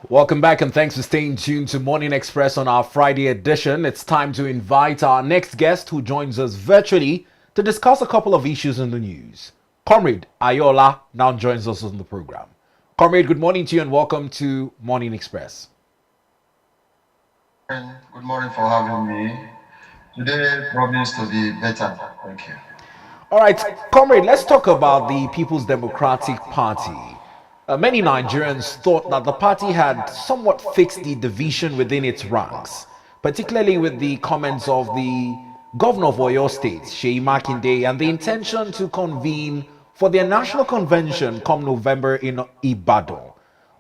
Welcome back and thanks for staying tuned to Morning Express on our Friday edition. It's time to invite our next guest who joins us virtually to discuss a couple of issues in the news. Comrade Ayoola now joins us on the program. Comrade, good morning to you and welcome to Morning Express. Good morning for having me. Today promised to be better. Thank you. All right, Comrade, let's talk about the People's Democratic Party. Many Nigerians thought that the party had somewhat fixed the division within its ranks, particularly with the comments of the governor of Oyo State, Seyi Makinde, and the intention to convene for their national convention come November in Ibadan.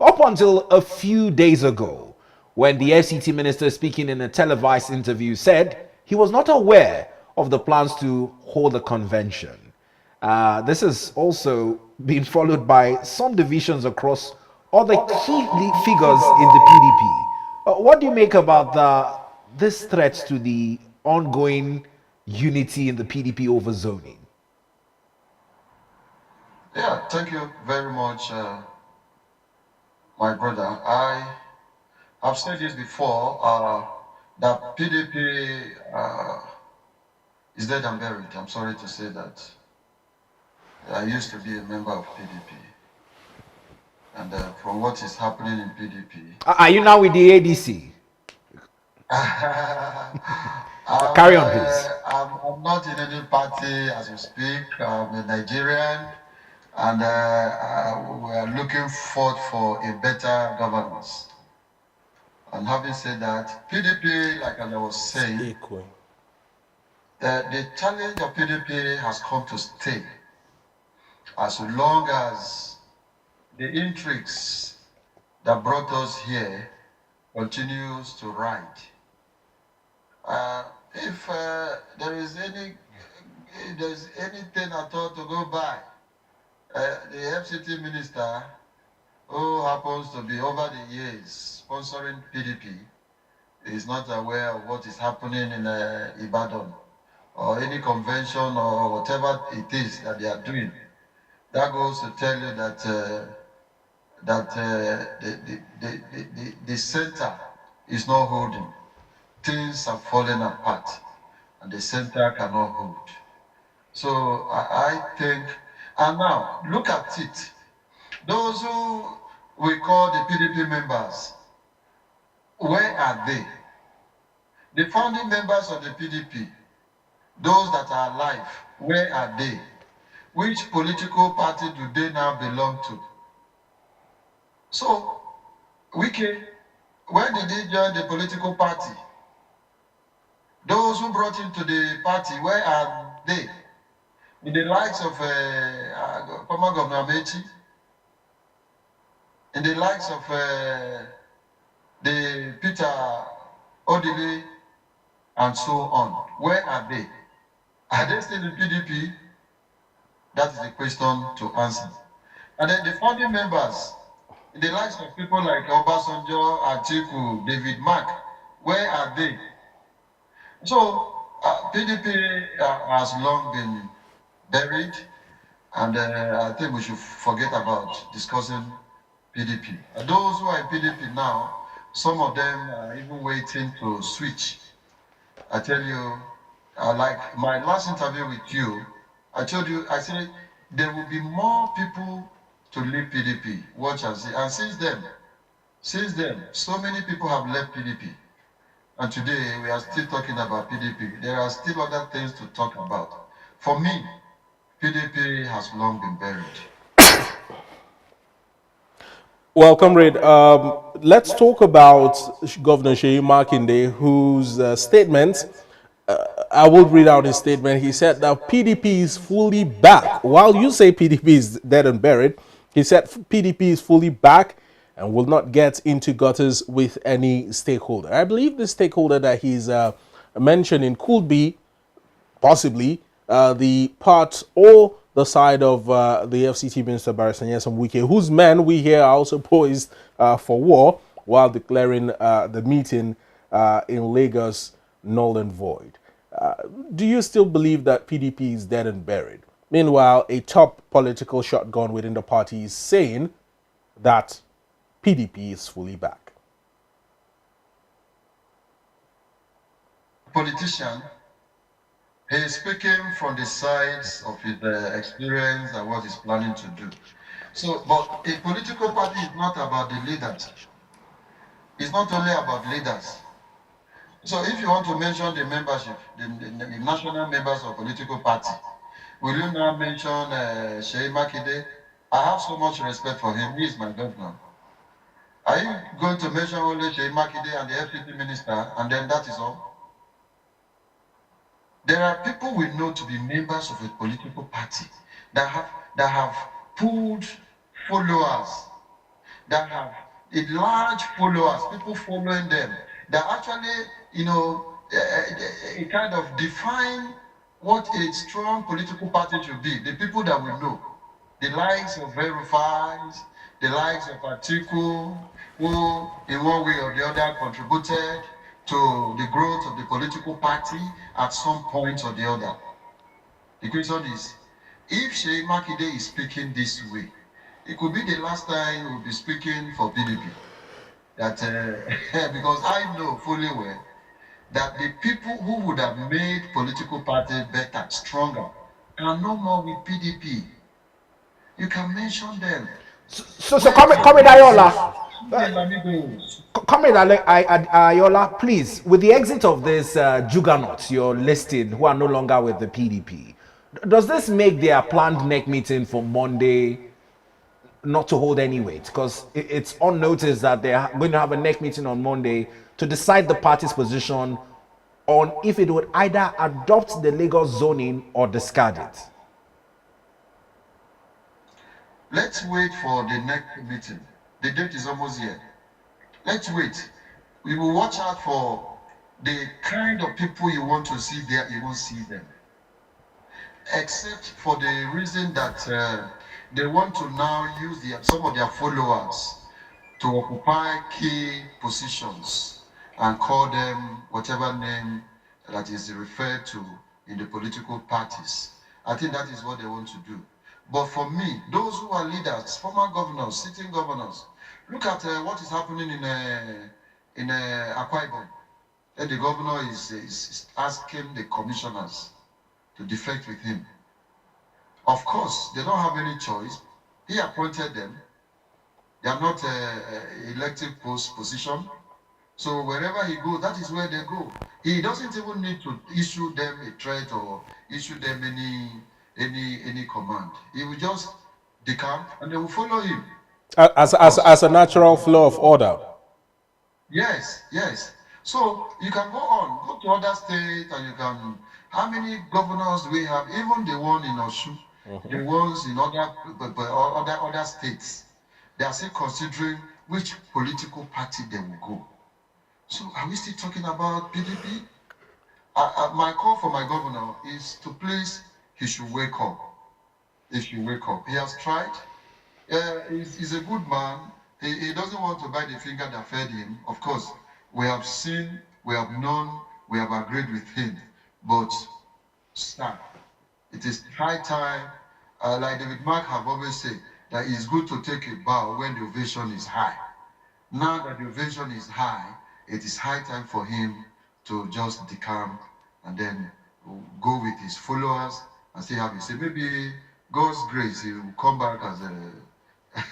Up until a few days ago, when the FCT minister speaking in a televised interview said he was not aware of the plans to hold a convention. This has also been followed by some divisions across other key figures in the PDP. What do you make about this threat to the ongoing unity in the PDP over zoning? Yeah, thank you very much, my brother. I have said this before that PDP is dead and buried. I'm sorry to say that. I used to be a member of PDP, and from what is happening in PDP, Are you now with the ADC? Carry on, please. I'm not in any party as we speak. I'm a Nigerian, and we are looking forward for a better governance. And having said that, PDP, like as I was saying, the challenge of PDP has come to stay as long as the intrigues that brought us here continues to ride. If there is anything at all to go by, the FCT minister, who happens to be over the years sponsoring PDP, is not aware of what is happening in Ibadan or any convention or whatever it is that they are doing. That goes to tell you that the center is not holding. Things are falling apart, and the center cannot hold. So I think, and now look at it. Those who we call the PDP members, where are they? The founding members of the PDP, those that are alive, where are they? Which political party do they now belong to? So, Wike, where did he join the political party? Those who brought him to the party, where are they? In the likes of former Governor Amechi, in the likes of the Peter Odile, and so on. Where are they? Are they still in PDP? That is the question to answer. And then the founding members, in the likes of people like Obasanjo, Atiku, David Mark, where are they? So PDP has long been buried, and I think we should forget about discussing PDP. And those who are in PDP now, some of them are even waiting to switch. I tell you, like my last interview with you, I told you, I said there will be more people to leave PDP. Watch and see. And since then, so many people have left PDP. And today we are still talking about PDP. There are still other things to talk about. For me, PDP has long been buried. Well, comrade, let's talk about Governor Seyi Makinde, whose statement, I will read out his statement. He said that PDP is fully back. While you say PDP is dead and buried, he said PDP is fully back and will not get into gutters with any stakeholder. I believe the stakeholder that he's mentioning could be possibly the part or the side of the FCT Minister Barrister Nyesom Wike, whose men we hear are also poised for war while declaring the meeting in Lagos null and void. Do you still believe that PDP is dead and buried? Meanwhile, a top political shotgun within the party is saying that PDP is fully back? Politician, he is speaking from the sides of his experience and what he's planning to do. So, but a political party is not about the leaders. It's not only about leaders. So if you want to mention the membership, the national members of political party, will you now mention Sheyi Makinde? I have so much respect for him. He is my governor. Are you going to mention only Sheyi Makinde and the FCT minister, and then that is all? There are people we know to be members of a political party that have pulled followers, that have a large followers, people following them, that actually, it kind of define what a strong political party should be. The people that we know, the likes of Verifies, the likes of Atiku, who in one way or the other contributed to the growth of the political party at some point or the other. The question is, if Sheyi Makinde is speaking this way, it could be the last time he will be speaking for PDP. That because I know fully well that the people who would have made political party better, stronger, are no more with PDP. You can mention them. So Comrade Ayoola, Comrade Ayoola, please, with the exit of this juggernauts you're listing who are no longer with the PDP, does this make their planned neck meeting for Monday not to hold any weight? Because it's on notice that they're going to have a neck meeting on Monday to decide the party's position on if it would either adopt the Lagos zoning or discard it. Let's wait for the next meeting. The date is almost here. Let's wait. We will watch out for the kind of people you want to see there, you won't see them. Except for the reason that they want to now use some of their followers to occupy key positions and call them whatever name that is referred to in the political parties. I think that is what they want to do. But for me, those who are leaders, former governors, sitting governors, look at what is happening in Akwa Ibom. And the governor is asking the commissioners to defect with him. Of course, they don't have any choice. He appointed them. They are not elective position. So wherever he goes, that is where they go. He doesn't even need to issue them a threat or issue them any command. He will just decamp and they will follow him. As a natural flow of order. Yes, yes. So you can go on, go to other states, and you can. How many governors do we have? Even the one in Osun, the ones in other states, they are still considering which political party they will go. So are we still talking about PDP? My call for my governor is to please, he should wake up. He should wake up. He has tried. He's a good man. He doesn't want to bite the finger that fed him. Of course, we have seen, we have known, we have agreed with him. But stop. It is high time, like David Mark have always said, that it's good to take a bow when the ovation is high. Now that the ovation is high, it is high time for him to just decamp and then go with his followers and see how he say. Maybe God's grace, he will come back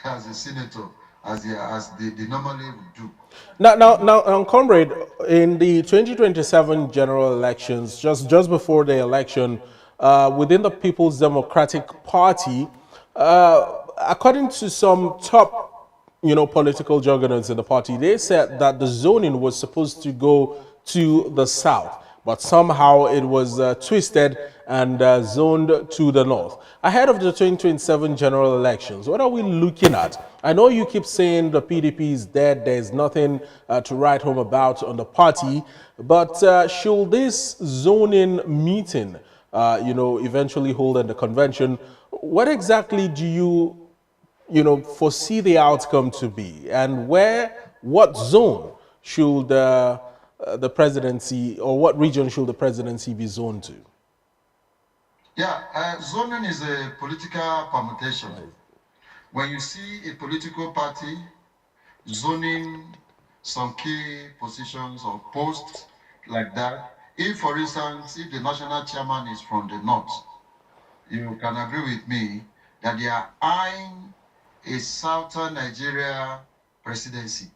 as a senator, as they normally would do. Now, Comrade, in the 2027 general elections, just before the election, within the People's Democratic Party, according to some top, political juggernauts in the party, they said that the zoning was supposed to go to the south, but somehow it was twisted and zoned to the north. Ahead of the 2027 general elections, what are we looking at? I know you keep saying the PDP is dead, there's nothing to write home about on the party, but should this zoning meeting, eventually hold at the convention, what exactly do you foresee the outcome to be, and what zone should the presidency, or what region should the presidency be zoned to? Yeah, zoning is a political permutation. When you see a political party, zoning some key positions or posts like that. If, for instance, if the national chairman is from the north, you can agree with me that they are eyeing a southern Nigeria presidency.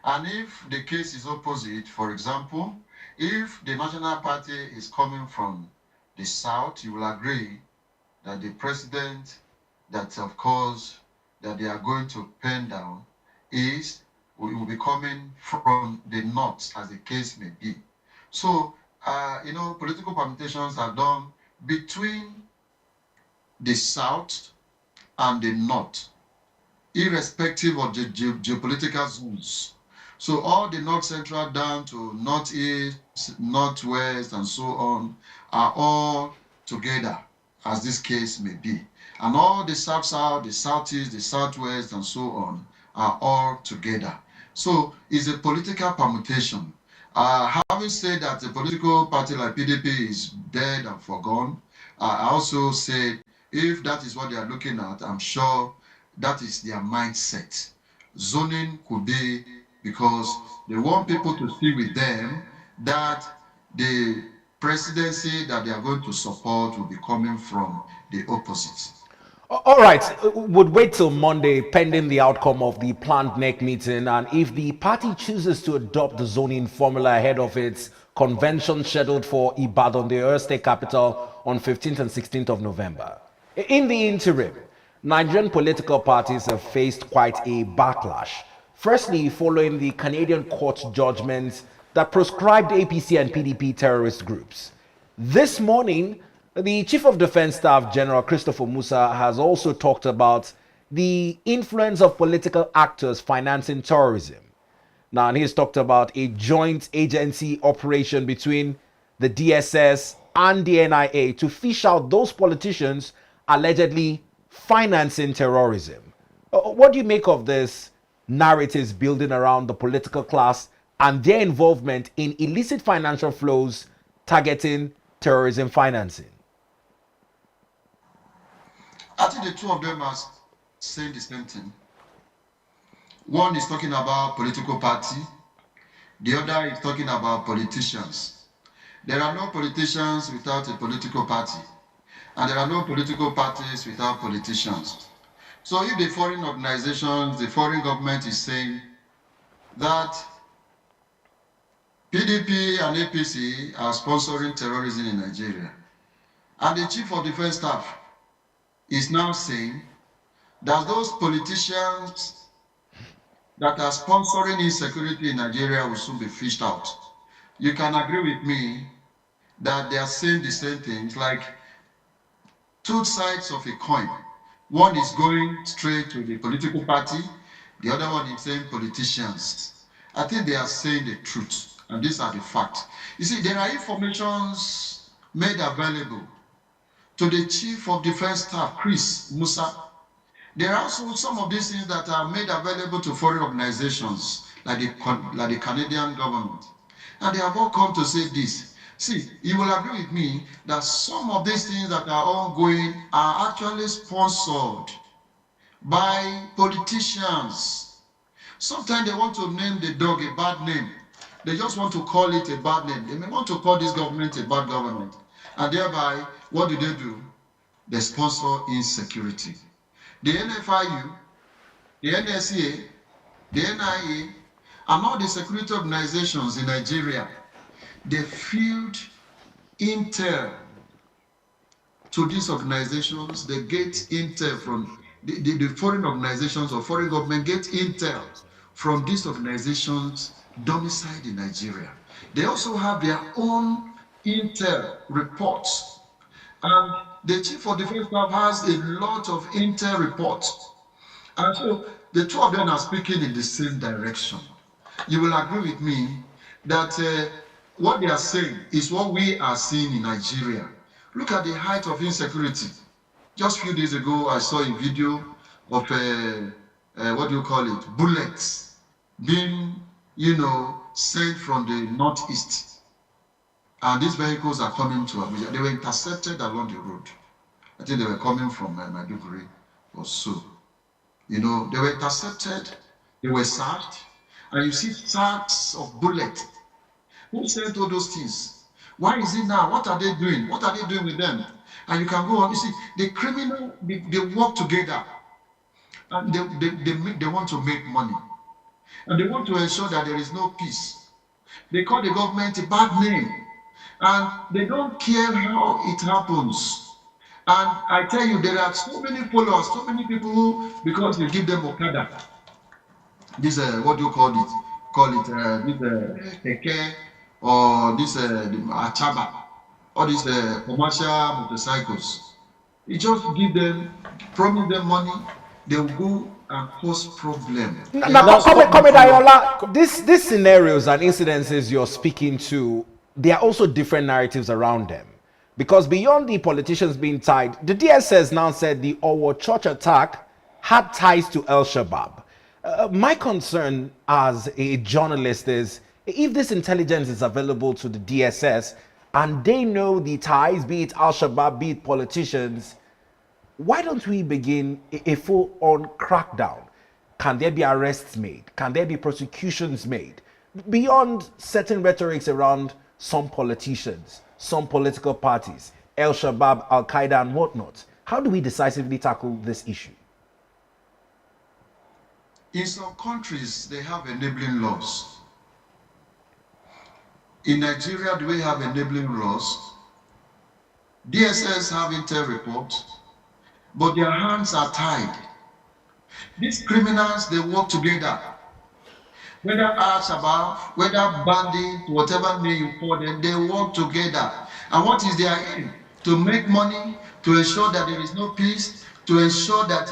And if the case is opposite, for example, if the national party is coming from the south, you will agree that the president that, of course, that they are going to pen down will be coming from the north, as the case may be. So, political permutations are done between the south and the north, irrespective of the geopolitical zones. So all the north central down to northeast, northwest, and so on are all together, as this case may be. And all the south-south, the southeast, the southwest, and so on are all together. So it's a political permutation. Having said that a political party like PDP is dead and forgone, I also said if that is what they are looking at, I'm sure that is their mindset. Zoning could be because they want people to see with them that the presidency that they are going to support will be coming from the opposite. All right, would wait till Monday pending the outcome of the planned NEC meeting, and if the party chooses to adopt the zoning formula ahead of its convention scheduled for Ibadan, the Oyo State capital, on 15th and 16th of November. In the interim, Nigerian political parties have faced quite a backlash. Firstly, following the Canadian court judgment that proscribed APC and PDP terrorist groups. This morning, the Chief of Defense Staff, General Christopher Musa, has also talked about the influence of political actors financing terrorism. Now, and he's talked about a joint agency operation between the DSS and the NIA to fish out those politicians allegedly financing terrorism. What do you make of this narratives building around the political class and their involvement in illicit financial flows targeting terrorism financing? I think the two of them are saying the same thing. One is talking about political party, the other is talking about politicians. There are no politicians without a political party, and there are no political parties without politicians. So if the foreign organizations, the foreign government is saying that PDP and APC are sponsoring terrorism in Nigeria, and the Chief of Defense Staff is now saying that those politicians that are sponsoring insecurity in Nigeria will soon be fished out. You can agree with me that they are saying the same things, like two sides of a coin. One is going straight to the political party, the other one is saying politicians. I think they are saying the truth, and these are the facts. You see, there are informations made available to the Chief of Defense Staff, Chris Musa. There are also some of these things that are made available to foreign organizations, like the Canadian government. And they have all come to say this. See, you will agree with me that some of these things that are ongoing are actually sponsored by politicians. Sometimes they want to name the dog a bad name. They just want to call it a bad name. They may want to call this government a bad government. And thereby, what do? They sponsor insecurity. The NFIU, the NSA, the NIA, and all the security organizations in Nigeria, they feud intel to these organizations. They get intel from the foreign organizations or foreign government get intel from these organizations domiciled in Nigeria. They also have their own intel reports. And the Chief of Defense Staff has a lot of intel reports. And so the two of them are speaking in the same direction. You will agree with me that what they are saying is what we are seeing in Nigeria. Look at the height of insecurity. Just a few days ago, I saw a video of bullets being, sent from the northeast. And these vehicles are coming to Abuja. They were intercepted along the road. I think they were coming from Maiduguri or so. They were intercepted. They were searched, and you see sacks of bullets. Who sent all those things? Why is it now? What are they doing? What are they doing with them? And you can go on. You see, the criminal, they work together, and they want to make money, and they want to ensure that there is no peace. They call the government a bad name, and they don't care how it happens. And I tell you, there are so many followers, so many people who, because you give them Okada, this what do you call it? This Keke, or this Achaba, or this commercial motorcycles. You just give them, promise them money, they will go and cause problem. Now, Comrade Ayoola, these scenarios and incidences you're speaking to, there are also different narratives around them. Because beyond the politicians being tied, the DSS now said the Owo church attack had ties to El Shabaab. My concern as a journalist is, if this intelligence is available to the DSS and they know the ties, be it Al Shabaab, be it politicians, why don't we begin a full-on crackdown? Can there be arrests made? Can there be prosecutions made? Beyond certain rhetorics around some politicians, some political parties, El Shabaab, Al Qaeda, and whatnot, how do we decisively tackle this issue? In some countries, they have enabling laws. In Nigeria, do we have enabling laws? DSS have intel reports, but their hands are tied. These criminals, they work together. Whether Al Shabaab, whether bandit, whatever name you call them, they work together. And what is their aim? To make money, to ensure that there is no peace, to ensure that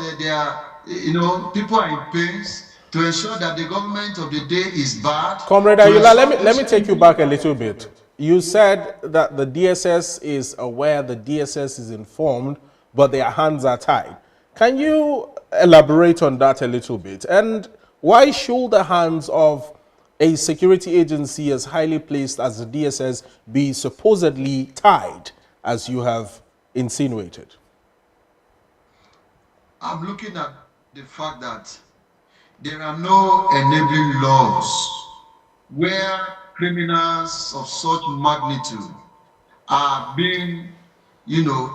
people are in pains, to ensure that the government of the day is bad. Comrade Ayoola, let me take you back a little bit. You said that the DSS is aware, the DSS is informed, but their hands are tied. Can you elaborate on that a little bit? And why should the hands of a security agency as highly placed as the DSS be supposedly tied, as you have insinuated? I'm looking at the fact that there are no enabling laws where criminals of such magnitude are being,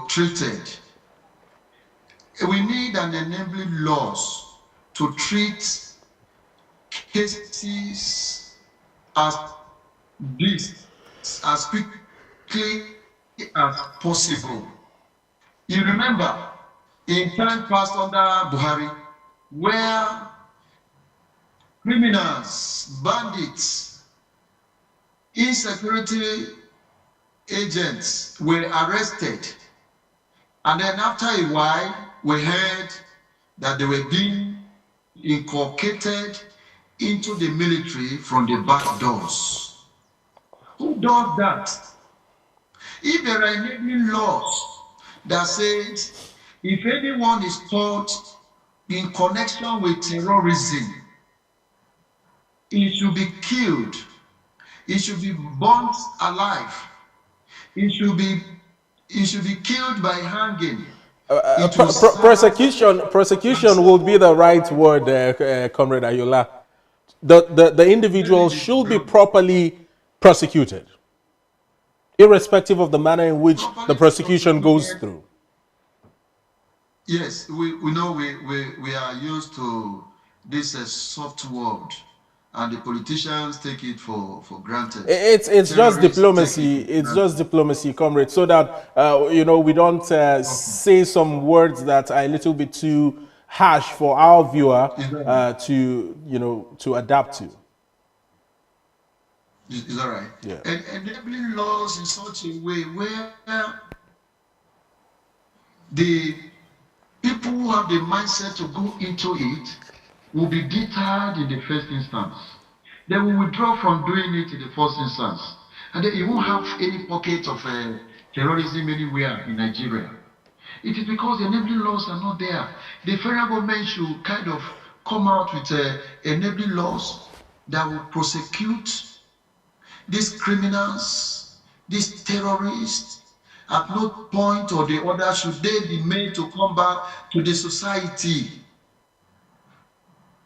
treated. We need an enabling laws to treat cases as this as quickly as possible. You remember in time past under Buhari, where criminals, bandits, insecurity agents were arrested, and then after a while we heard that they were being inculcated into the military from the back doors. Who does that? If there are enabling laws that says if anyone is caught in connection with terrorism, he should be killed, he should be burnt alive, he should be killed by hanging. Prosecution will be the right word, Comrade Ayoola. The individual should be properly prosecuted, irrespective of the manner in which the prosecution goes through. Yes, we know we are used to this soft word, and the politicians take it for granted. It's just diplomacy. It's just diplomacy, comrade, so that we don't say some words that are a little bit too harsh for our viewer to adapt to. Is that right? Yeah. And enabling laws in such a way where the people who have the mindset to go into it will be deterred in the first instance. They will withdraw from doing it in the first instance. And then you won't have any pocket of terrorism anywhere in Nigeria. It is because the enabling laws are not there. The federal government should kind of come out with enabling laws that will prosecute these criminals, these terrorists. At no point or the other should they be made to come back to the society.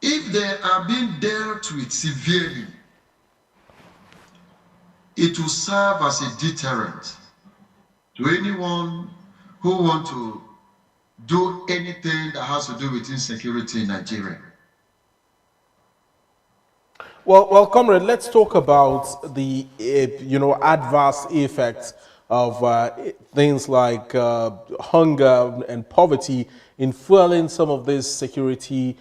If they are being dealt with severely, it will serve as a deterrent to anyone who want to do anything that has to do with insecurity in Nigeria. Well, Comrade, let's talk about the adverse effects of things like hunger and poverty in fueling some of these security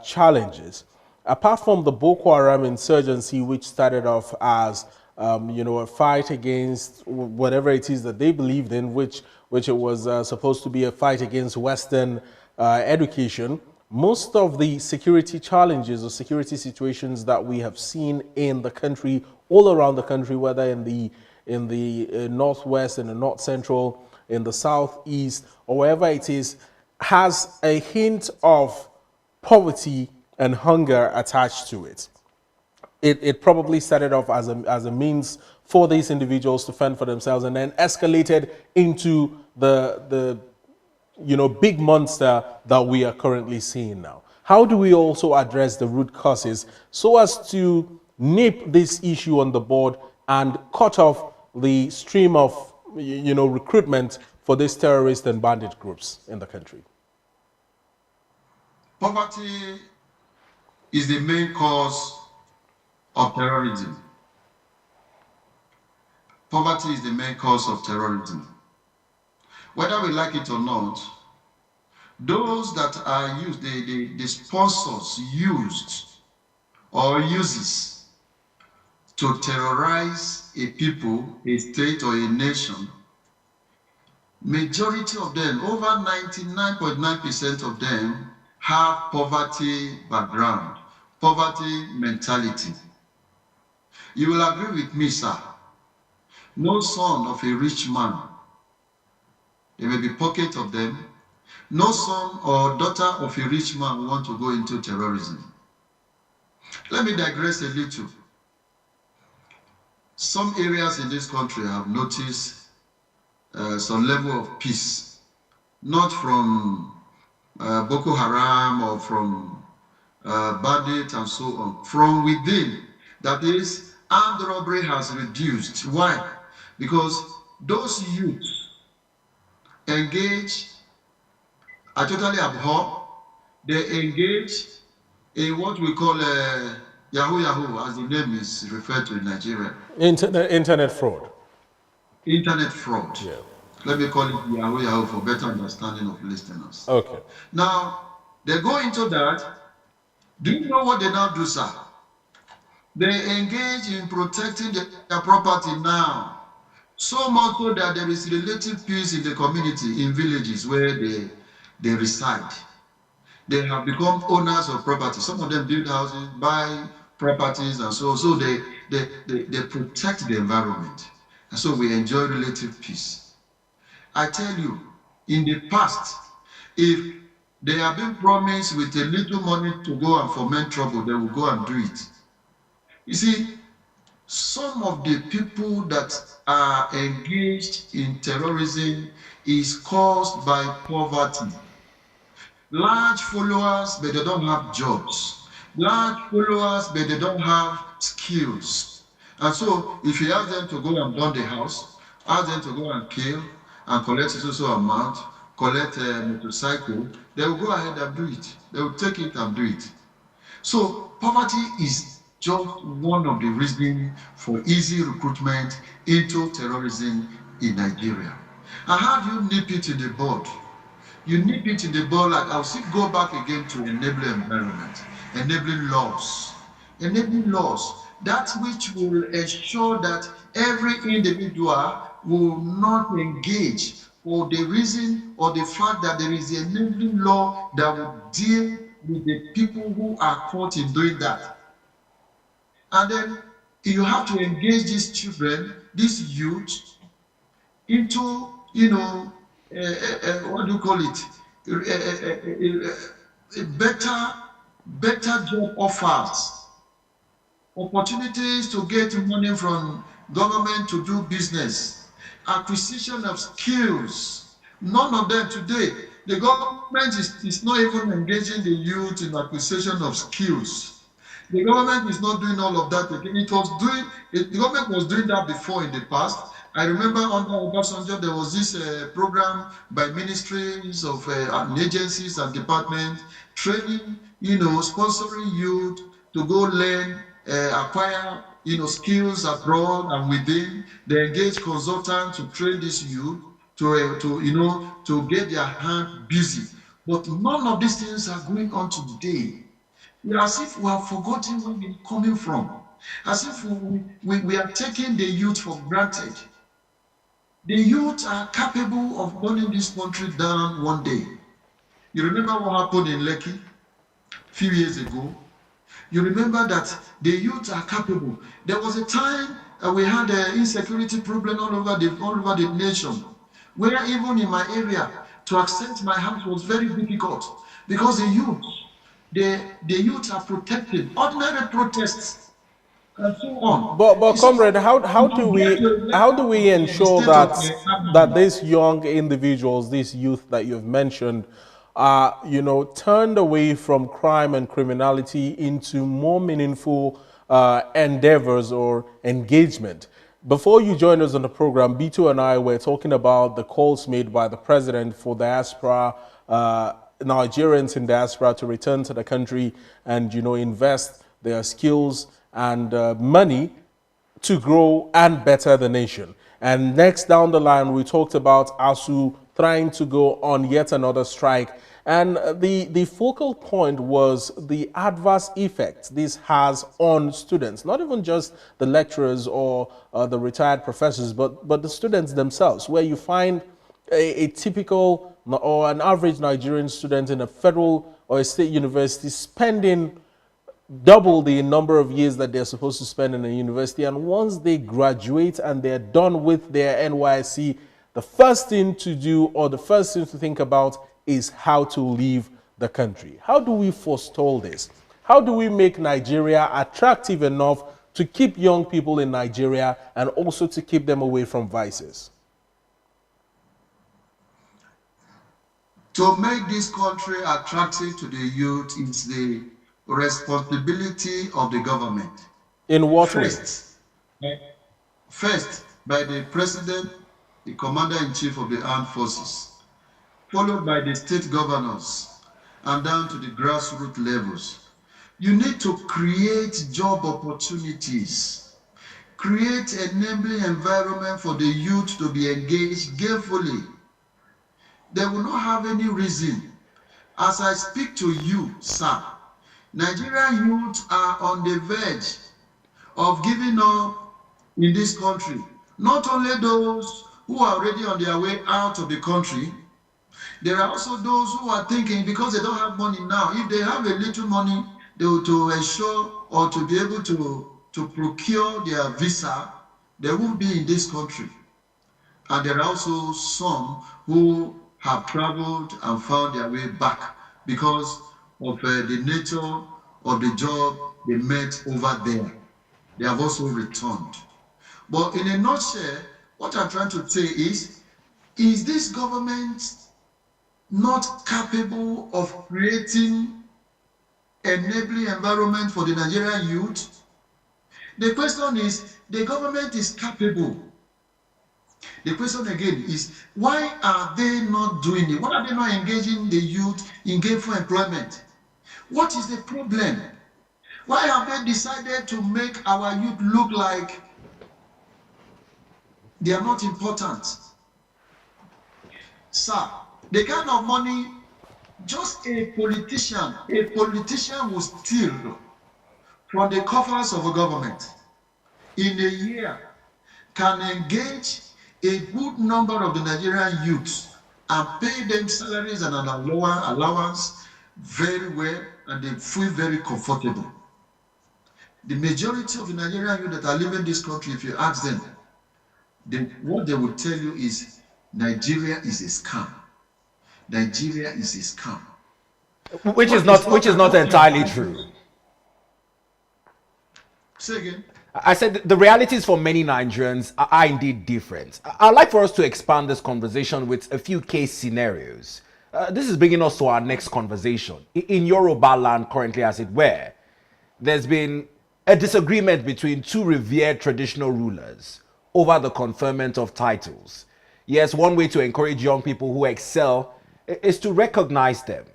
challenges. Apart from the Boko Haram insurgency, which started off as a fight against whatever it is that they believed in, which it was supposed to be a fight against Western education. Most of the security challenges or security situations that we have seen in the country, all around the country, whether in the northwest, in the north central, in the southeast, or wherever it is, has a hint of poverty and hunger attached to it. It probably started off as a means for these individuals to fend for themselves, and then escalated into the big monster that we are currently seeing now. How do we also address the root causes so as to nip this issue on the board and cut off the stream of recruitment for these terrorist and bandit groups in the country? Poverty is the main cause of terrorism. Poverty is the main cause of terrorism. Whether we like it or not, those that are used, the sponsors used or uses to terrorize a people, a state, or a nation, majority of them, over 99.9% of them, have poverty background, poverty mentality. You will agree with me, sir. No son of a rich man, there may be pockets of them, no son or daughter of a rich man will want to go into terrorism. Let me digress a little. Some areas in this country have noticed some level of peace, not from Boko Haram or from bandits and so on, from within. That is, armed robbery has reduced. Why? Because those youths engage, I totally abhor, they engage in what we call Yahoo, as the name is referred to in Nigeria. Internet fraud. Internet fraud. Yeah. Let me call it Yahoo for better understanding of listeners. Okay. Now, they go into that. Do you know what they now do, sir? They engage in protecting their property now. So much so that there is relative peace in the community, in villages where they reside. They have become owners of property. Some of them build houses, buy properties, and so they protect the environment. And so we enjoy relative peace. I tell you, in the past, if they have been promised with a little money to go and foment trouble, they will go and do it. You see, some of the people that are engaged in terrorism is caused by poverty. Large followers, but they don't have jobs. Large followers, but they don't have skills. And so, if you ask them to go and burn the house, ask them to go and kill and collect a social amount, collect a motorcycle, they will go ahead and do it. They will take it and do it. So, poverty is just one of the reasons for easy recruitment into terrorism in Nigeria. And how do you nip it in the bud? You nip it in the bud, like I'll still go back again to enabling environment, enabling laws. Enabling laws, that which will ensure that every individual will not engage for the reason or the fact that there is an enabling law that will deal with the people who are caught in doing that. And then you have to engage these children, these youth, into, what do you call it? Better job offers, opportunities to get money from government to do business, acquisition of skills. None of them today. The government is not even engaging the youth in acquisition of skills. The government is not doing all of that again. The government was doing that before in the past. I remember under Obasanjo, there was this program by ministries of and agencies and departments training, sponsoring youth to go learn, acquire, skills abroad and within. They engage consultants to train this youth to get their hand busy. But none of these things are going on today. As if we have forgotten where we're coming from. As if we are taking the youth for granted. The youth are capable of burning this country down one day. You remember what happened in Lekki a few years ago? You remember that the youth are capable. There was a time we had an insecurity problem all over the nation, where even in my area, to access my house was very difficult because the youth are protected. Ordinary protests and so on. But comrade, how do we ensure that these young individuals, these youth that you've mentioned, are turned away from crime and criminality into more meaningful endeavors or engagement? Before you joined us on the program, B2 and I were talking about the calls made by the president for diaspora, Nigerians in diaspora to return to the country and invest their skills and money to grow and better the nation. And next down the line, we talked about ASU trying to go on yet another strike. And the focal point was the adverse effects this has on students, not even just the lecturers or the retired professors, but the students themselves, where you find a typical or an average Nigerian student in a federal or a state university spending double the number of years that they're supposed to spend in a university. And once they graduate and they're done with their NYSC, the first thing to do or the first thing to think about is how to leave the country. How do we forestall this? How do we make Nigeria attractive enough to keep young people in Nigeria and also to keep them away from vices? To make this country attractive to the youth is the responsibility of the government. In what way? First, by the president, the commander-in-chief of the armed forces, followed by the state governors, and down to the grassroots levels. You need to create job opportunities, create an enabling environment for the youth to be engaged gainfully. They will not have any reason. As I speak to you, sir, Nigerian youth are on the verge of giving up in this country. Not only those who are already on their way out of the country, there are also those who are thinking because they don't have money now, if they have a little money to ensure or to be able to procure their visa, they won't be in this country. And there are also some who have traveled and found their way back because of the nature of the job they met over there. They have also returned. But in a nutshell, what I'm trying to say is this government not capable of creating enabling environment for the Nigerian youth? The question is, the government is capable. The question again is, why are they not doing it? Why are they not engaging the youth in gainful employment? What is the problem? Why have they decided to make our youth look like they are not important? Sir, the kind of money just a politician will steal from the coffers of a government in a year can engage a good number of the Nigerian youths and pay them salaries and an allowance very well, and they feel very comfortable. The majority of the Nigerian youth that are living in this country, if you ask them, what they will tell you is Nigeria is a scam. Nigeria is a scam. Which is not entirely true. Say again. I said the realities for many Nigerians are indeed different. I'd like for us to expand this conversation with a few case scenarios. This is bringing us to our next conversation. In Yoruba land, currently, as it were, there's been a disagreement between two revered traditional rulers over the conferment of titles. Yes, one way to encourage young people who excel is to recognize them.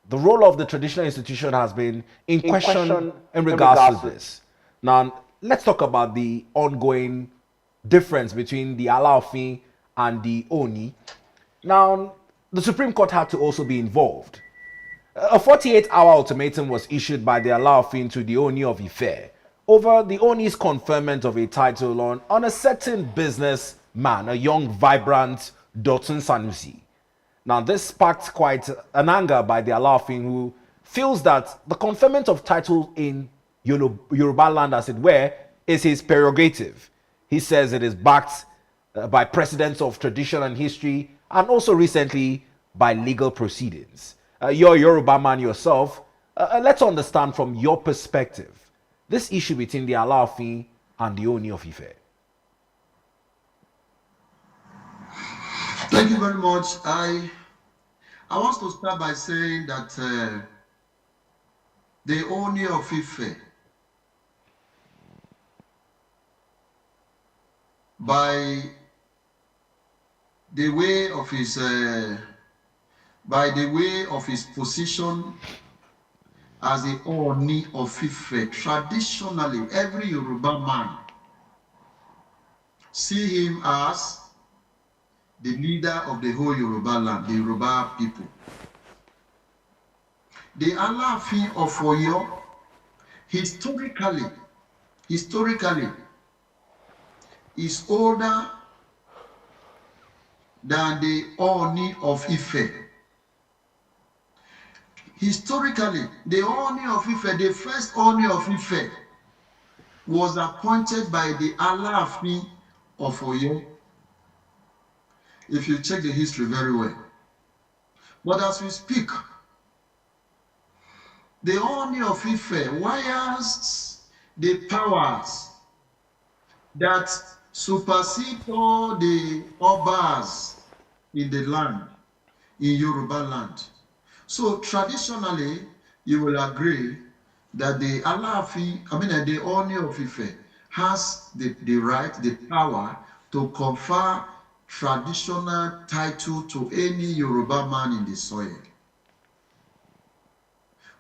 The role of the traditional institution has been in question in regards to this. Now, let's talk about the ongoing difference between the Alaafin and the Ooni. Now, the Supreme Court had to also be involved. A 48-hour ultimatum was issued by the Alaafin to the Ooni of Ife over the Ooni's conferment of a title on a certain businessman, a young, vibrant Dotun Sanusi. Now, this sparked quite an anger by the Alaafin, who feels that the conferment of title in Yoruba land, as it were, is his prerogative. He says it is backed by precedents of tradition and history, and also recently by legal proceedings. You're a Yoruba man yourself. Let's understand from your perspective this issue between the Alaafin and the Ooni of Ife. Thank you very much. I want to start by saying that the Ooni of Ife, by the way of his position as the Ooni of Ife, traditionally every Yoruba man see him as the leader of the whole Yoruba land, the Yoruba people. The Alaafin of Oyo, historically, is older than the Ooni of Ife. Historically, the Ooni of Ife, the first Ooni of Ife, was appointed by the Alaafin of Oyo. If you check the history very well. But as we speak, the Ooni of Ife wires the powers that supersede all the Obas in the land, in Yoruba land. So traditionally, you will agree that the Alaafin, the Ooni of Ife has the right, the power to confer traditional title to any Yoruba man in the soil.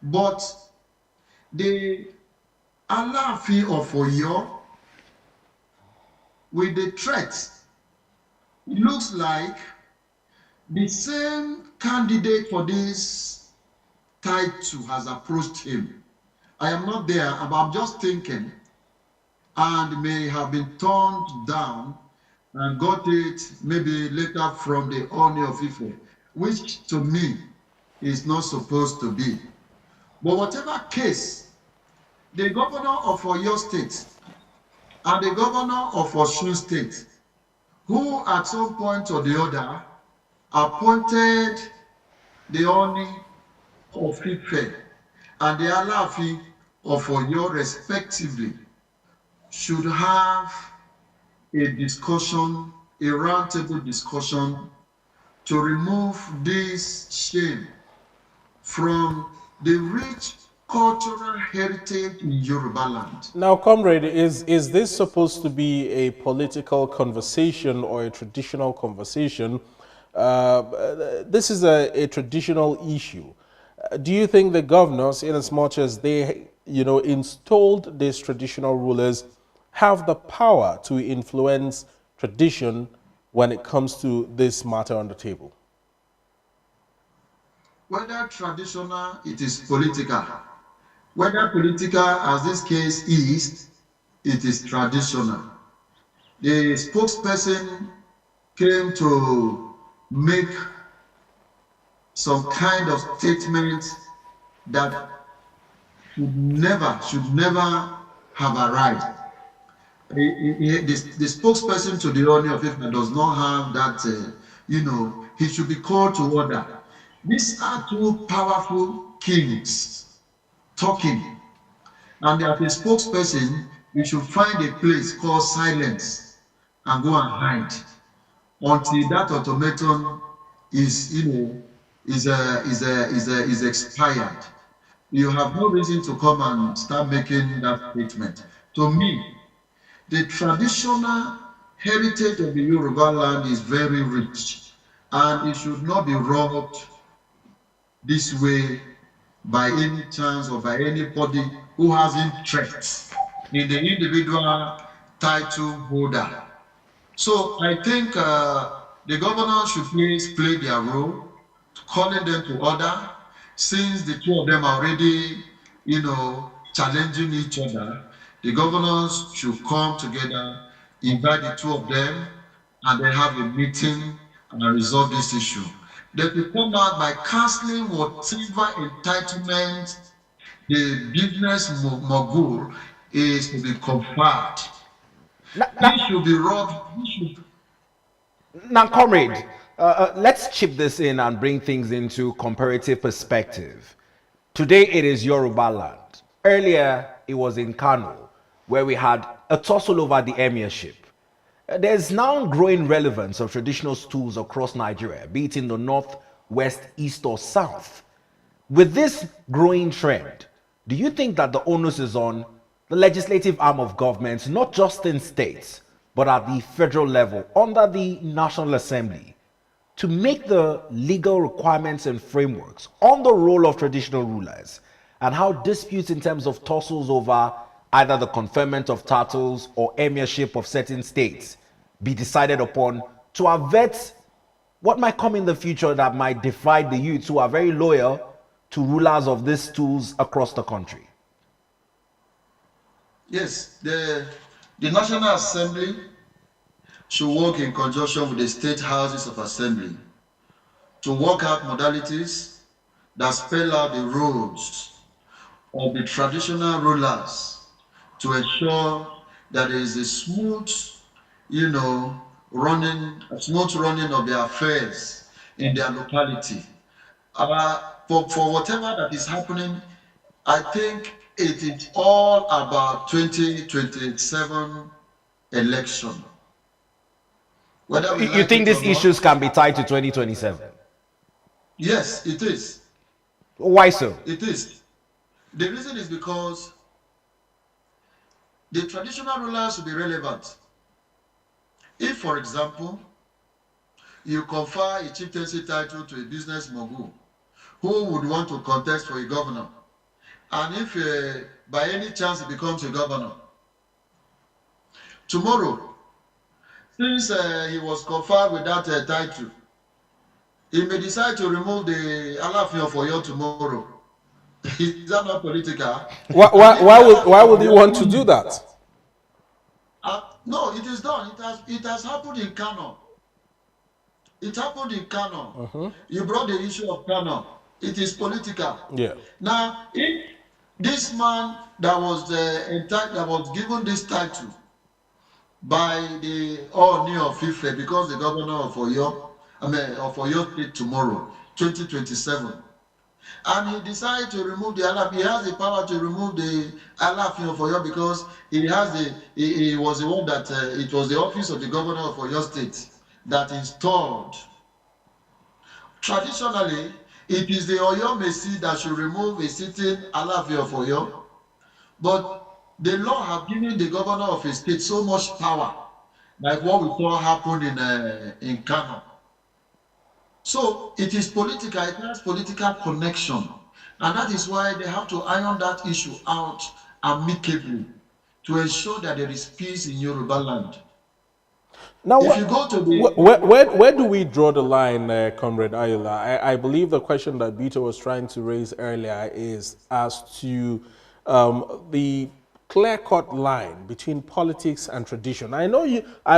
But the Alaafin of Oyo, with the threat, it looks like the same candidate for this title has approached him. I am not there, but I'm just thinking, and may have been turned down and got it maybe later from the Ooni of Ife, which to me is not supposed to be. But whatever case, the governor of Oyo State and the governor of Osun State, who at some point or the other appointed the Ooni of Ife and the Alaafin of Oyo respectively, should have a discussion, a roundtable discussion, to remove this shame from the rich cultural heritage in Yoruba land. Now, Comrade, is this supposed to be a political conversation or a traditional conversation? This is a traditional issue. Do you think the governors, in as much as they, installed these traditional rulers, have the power to influence tradition when it comes to this matter on the table? Whether traditional, it is political. Whether political, as this case is, it is traditional. The spokesperson came to make some kind of statement that should never have arrived. The spokesperson to the Ooni of Ife does not have that, he should be called to order. These are two powerful kings talking, and as a spokesperson, you should find a place called silence and go and hide until that automaton is, is expired. You have no reason to come and start making that statement. To me, the traditional heritage of the Yoruba land is very rich, and it should not be robbed this way by any chance or by anybody who has interest in the individual title holder. So I think the governor should please play their role, calling them to order, since the two of them are already, challenging each other. The governors should come together, invite the two of them, and then have a meeting and resolve this issue. They will come out by cancelling whatever entitlement the business mogul is to be conferred. Now, This should be robbed. now, comrade, let's chip this in and bring things into comparative perspective. Today it is Yoruba land. Earlier it was in Kano, where we had a tussle over the emirship. There's now growing relevance of traditional stools across Nigeria, be it in the north, west, east, or south. With this growing trend, do you think that the onus is on the legislative arm of government, not just in states, but at the federal level, under the National Assembly, to make the legal requirements and frameworks on the role of traditional rulers and how disputes in terms of tussles over either the conferment of titles or emirship of certain states be decided upon to avert what might come in the future that might divide the youths who are very loyal to rulers of these stools across the country? Yes, the National Assembly should work in conjunction with the state houses of assembly to work out modalities that spell out the roles of the traditional rulers to ensure that there is a smooth, running of their affairs in their locality. For whatever that is happening, I think it is all about 2027 election. Whether we You like think it or these not, issues can be tied to 2027? yes, it is. Why so? It is. The reason is because the traditional rulers will be relevant. If, for example, you confer a chieftaincy title to a business mogul who would want to contest for a governor, and if by any chance he becomes a governor, tomorrow, since he was conferred with that title, he may decide to remove the Alaafin of Oyo tomorrow. Is that not political? Why would you want to do that? No, it is done. It has happened in Kano. It happened in Kano. You brought the issue of Kano. It is political. Yeah. Now, if this man that was given this title by the Ooni of Ife, because the governor of Oyo State tomorrow, 2027, and he decided to remove the Alaafin. He has the power to remove the Alaafin of Oyo because he was the one that it was the office of the governor of Oyo State that installed. Traditionally, it is the Oyo Mesi that should remove a sitting Alaafin of Oyo, but the law have given the governor of a state so much power, like what we saw happen in Kano. So it is political, it has political connection. And that is why they have to iron that issue out amicably to ensure that there is peace in Yoruba land. Now, If you go to the where do we draw the line, Comrade Ayoola? I believe the question that Bito was trying to raise earlier is as to the clear-cut line between politics and tradition. I know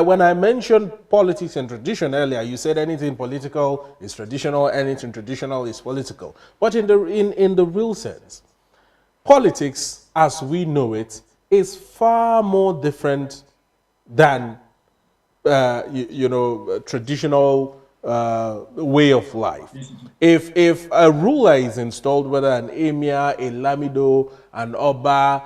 when I mentioned politics and tradition earlier, you said anything political is traditional, anything traditional is political. But in the real sense, politics, as we know it, is far more different than traditional way of life. If a ruler is installed, whether an emir, a lamido, an oba,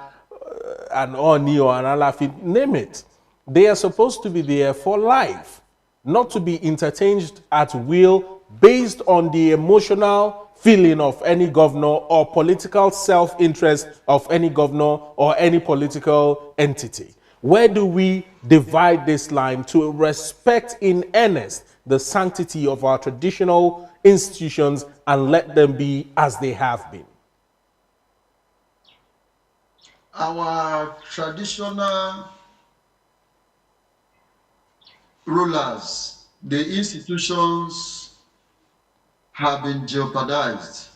an Ooni or an Alaafin, name it, they are supposed to be there for life, not to be interchanged at will based on the emotional feeling of any governor or political self-interest of any governor or any political entity? Where do we divide this line to respect in earnest the sanctity of our traditional institutions and let them be as they have been? Our traditional rulers, the institutions have been jeopardized.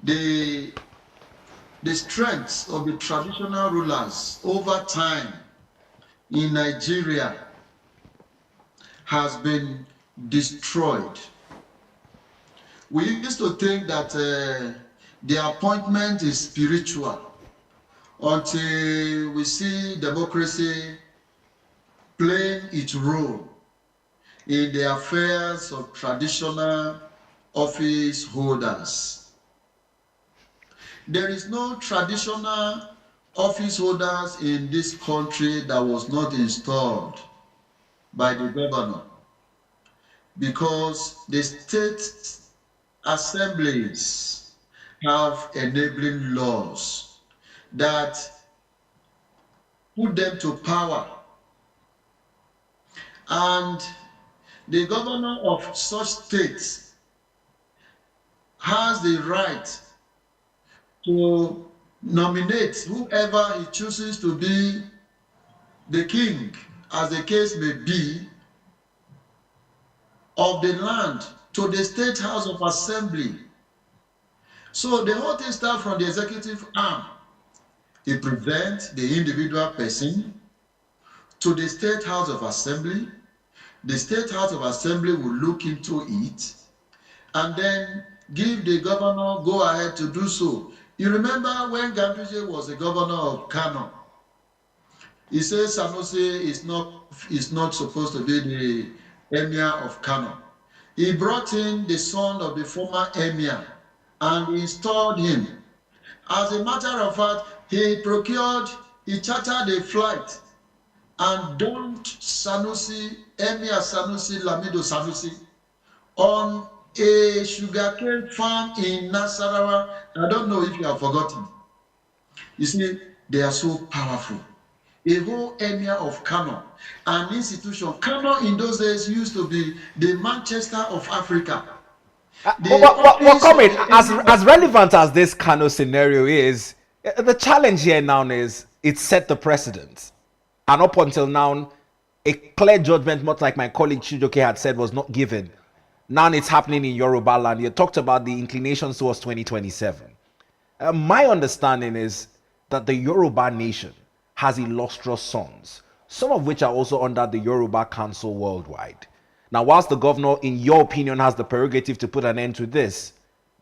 The strength of the traditional rulers over time in Nigeria has been destroyed. We used to think that the appointment is spiritual until we see democracy playing its role in the affairs of traditional office holders. There is no traditional office holders in this country that was not installed by the governor, because the state assemblies have enabling laws that put them to power, and the governor of such states has the right to nominate whoever he chooses to be the king, as the case may be, of the land to the State House of Assembly. So the whole thing starts from the executive arm. It prevents the individual person to the State House of Assembly. The State House of Assembly will look into it and then give the governor go ahead to do so. You remember when Ganduje was the governor of Kano, he says Sanusi is not supposed to be the emir of Kano. He brought in the son of the former emir and installed him. As a matter of fact, he chartered a flight and dumped Sanusi, Emir Sanusi, Lamido Sanusi, on a sugarcane farm in Nasarawa. I don't know if you have forgotten. You see, they are so powerful. A whole emir of Kano, an institution. Kano in those days used to be the Manchester of Africa. Comrade, as relevant as this Kano scenario is, the challenge here now is it set the precedent. And up until now, a clear judgment, much like my colleague Chijoke had said, was not given. Now it's happening in Yoruba land. You talked about the inclinations towards 2027. My understanding is that the Yoruba nation has illustrious sons, some of which are also under the Yoruba Council worldwide. Now, whilst the governor, in your opinion, has the prerogative to put an end to this,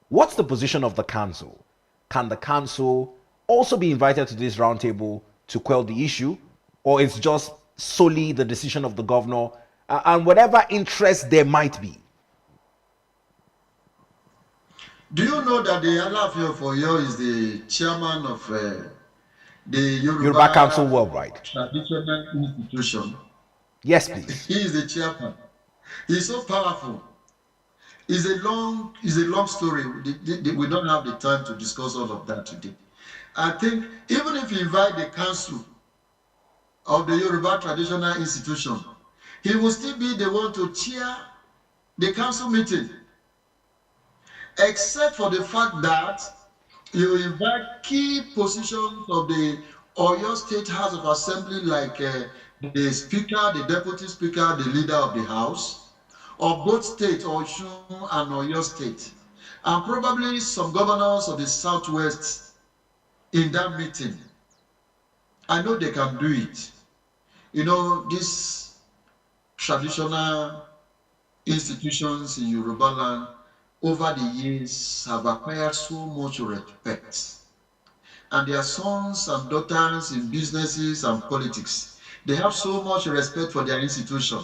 what's the position of the council? Can the council also be invited to this roundtable to quell the issue, or it's just solely the decision of the governor and whatever interest there might be? Do you know that the Alaafin of Oyo is the chairman of the Yoruba Council worldwide traditional institution? Yes, please. He is the chairman. He's so powerful. It's a long story. We don't have the time to discuss all of that today. I think even if you invite the council of the Yoruba traditional institution, he will still be the one to chair the council meeting, except for the fact that you invite key positions of the Oyo State House of Assembly, like the Speaker, the Deputy Speaker, the Leader of the House, of both states, Osun and Oyo State, and probably some governors of the Southwest in that meeting. I know they can do it. You know, these traditional institutions in Yoruba land over the years have acquired so much respect. And their sons and daughters in businesses and politics, they have so much respect for their institution.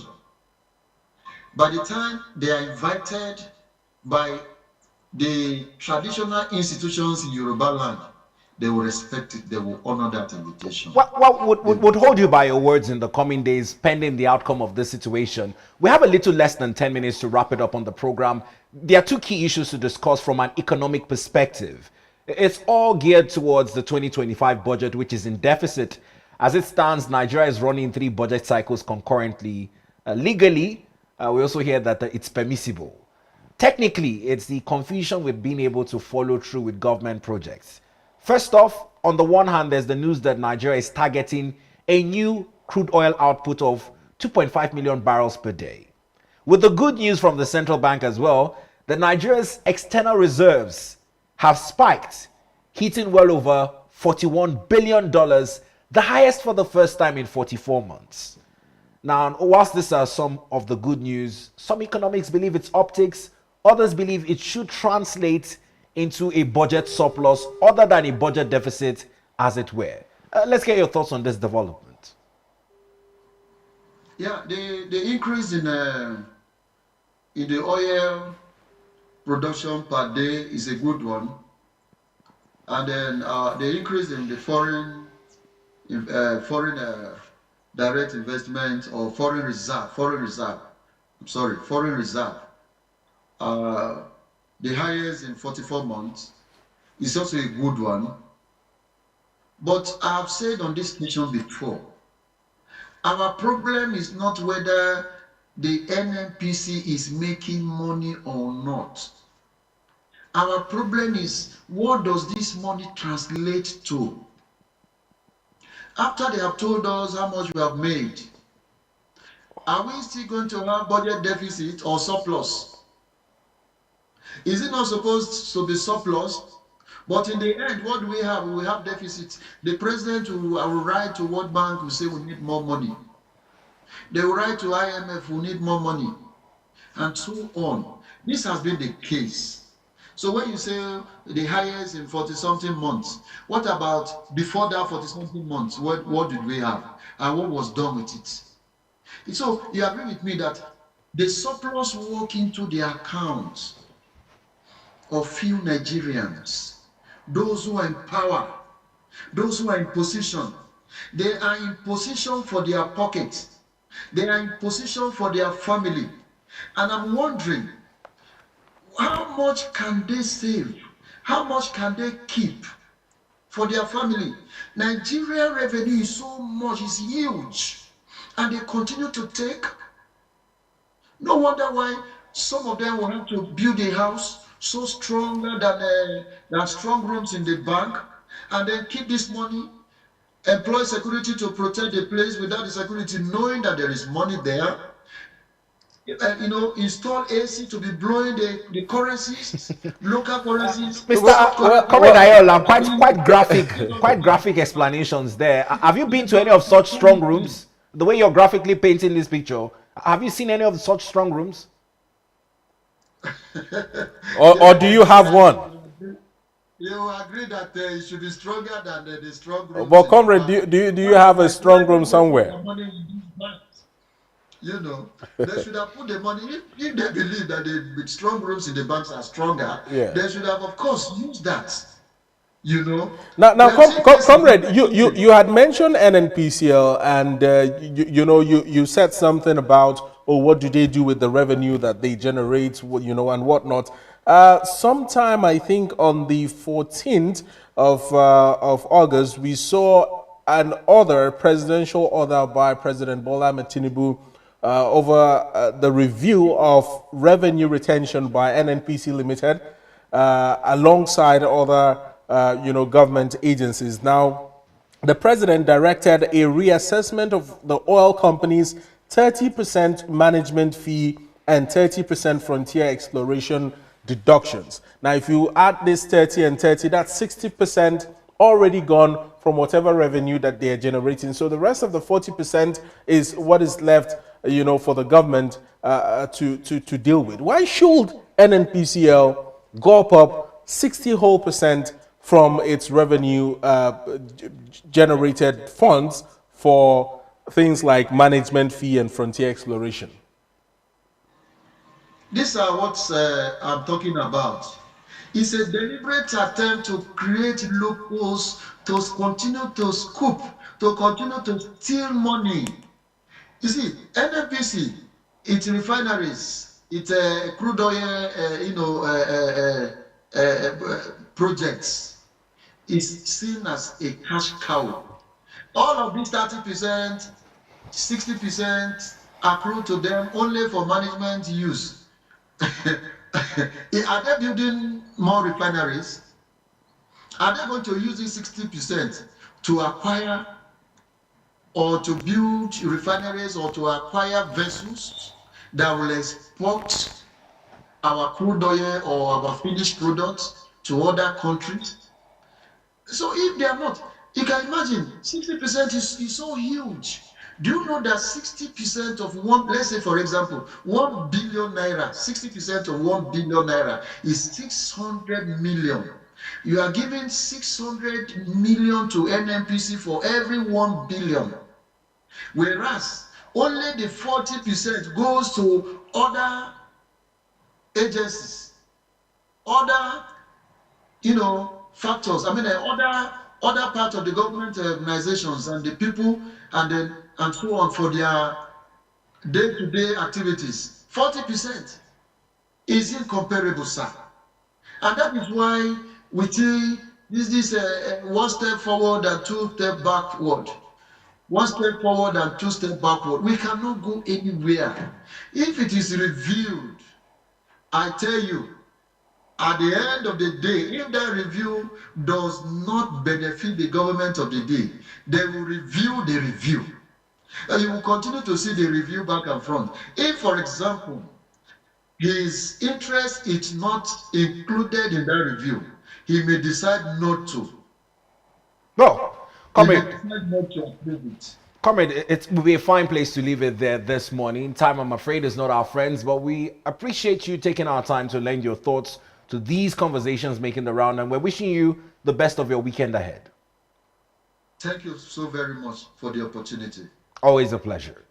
By the time they are invited by the traditional institutions in Yoruba land, they will respect it, they will honor that invitation. What would hold you by your words in the coming days, pending the outcome of this situation? We have a little less than 10 minutes to wrap it up on the program. There are two key issues to discuss from an economic perspective. It's all geared towards the 2025 budget, which is in deficit. As it stands, Nigeria is running 3 budget cycles concurrently. Legally, we also hear that it's permissible. Technically, it's the confusion with being able to follow through with government projects. First off, on the one hand, there's the news that Nigeria is targeting a new crude oil output of 2.5 million barrels per day. With the good news from the central bank as well, that Nigeria's external reserves have spiked, hitting well over $41 billion, the highest for the first time in 44 months. Now, whilst these are some of the good news, some economics believe it's optics, others believe it should translate into a budget surplus other than a budget deficit, as it were. Let's get your thoughts on this development. Yeah, the increase in the oil production per day is a good one, and then the increase in the foreign direct investment or foreign reserve, the highest in 44 months, is also a good one. But I've said on this station before, our problem is not whether the NNPC is making money or not. Our problem is, what does this money translate to? After they have told us how much we have made, are we still going to have budget deficit or surplus? Is it not supposed to be surplus? But in the end, what do we have? We have deficit. The president will write to World Bank, will say we need more money. They will write to IMF, we need more money, and so on. This has been the case. So when you say the highest in 40-something months, what about before that 40-something months? What did we have? And what was done with it? So you agree with me that the surplus walk into the accounts of few Nigerians, those who are in power, those who are in position. They are in position for their pockets. They are in position for their family. And I'm wondering, how much can they save? How much can they keep for their family? Nigeria revenue is so much, it's huge. And they continue to take. No wonder why some of them will have to build a house so stronger than strong rooms in the bank, and then keep this money, employ security to protect the place without the security knowing that there is money there. Install AC to be blowing the currencies, local currencies. Comrade Ayoola, quite graphic explanations there. Have you been to any of such strong rooms? The way you're graphically painting this picture, have you seen any of such strong rooms? or do you have one? You agree that it should be stronger than the strong room. Well, Comrade, do you have a strong room somewhere? They should have put the money. If they believe that the strong rooms in the banks are stronger, they should have, of course, used that. Now, Comrade, you had mentioned NNPCL, and you said something about, what do they do with the revenue that they generate, and whatnot. Sometime, I think on the 14th of August, we saw an presidential order by President Bola Ahmed Tinubu over the review of revenue retention by NNPC Limited, alongside other government agencies. Now, the president directed a reassessment of the oil companies' 30% management fee and 30% frontier exploration deductions. Now, if you add this 30 and 30, that's 60% already gone from whatever revenue that they are generating. So the rest of the 40% is what is left, for the government to deal with. Why should NNPCL gulp up 60% from its revenue generated funds for things like management fee and frontier exploration? These are what I'm talking about. It's a deliberate attempt to create loopholes, to continue to scoop, to continue to steal money. You see, NNPC, its refineries, its crude oil, projects is seen as a cash cow. All of these 30%, 60% accrue to them only for management use. Are they building more refineries? Are they going to use this 60% to acquire or to build refineries or to acquire vessels that will export our crude oil or our finished products to other countries? So if they are not, you can imagine 60% is so huge. Do you know that 60% of one, let's say for example, 1 billion naira, 60% of 1 billion naira is 600 million. You are giving 600 million to NNPC for every 1 billion. Whereas only the 40% goes to other agencies, other, factors. I mean, other parts of the government organizations and the people and so on for their day-to-day activities. 40% is incomparable, sir. And that is why we see this one step forward and two step backward. One step forward and two step backward. We cannot go anywhere. If it is reviewed, I tell you, at the end of the day, if that review does not benefit the government of the day, they will review the review. And you will continue to see the review back and front. If, for example, his interest is not included in that review, he may decide not to. Well, He may Comrade, decide not to approve it. Comrade, it will be a fine place to leave it there this morning. Time, I'm afraid, is not our friends, but we appreciate you taking our time to lend your thoughts to these conversations making the round, and we're wishing you the best of your weekend ahead. Thank you so very much for the opportunity. Always a pleasure.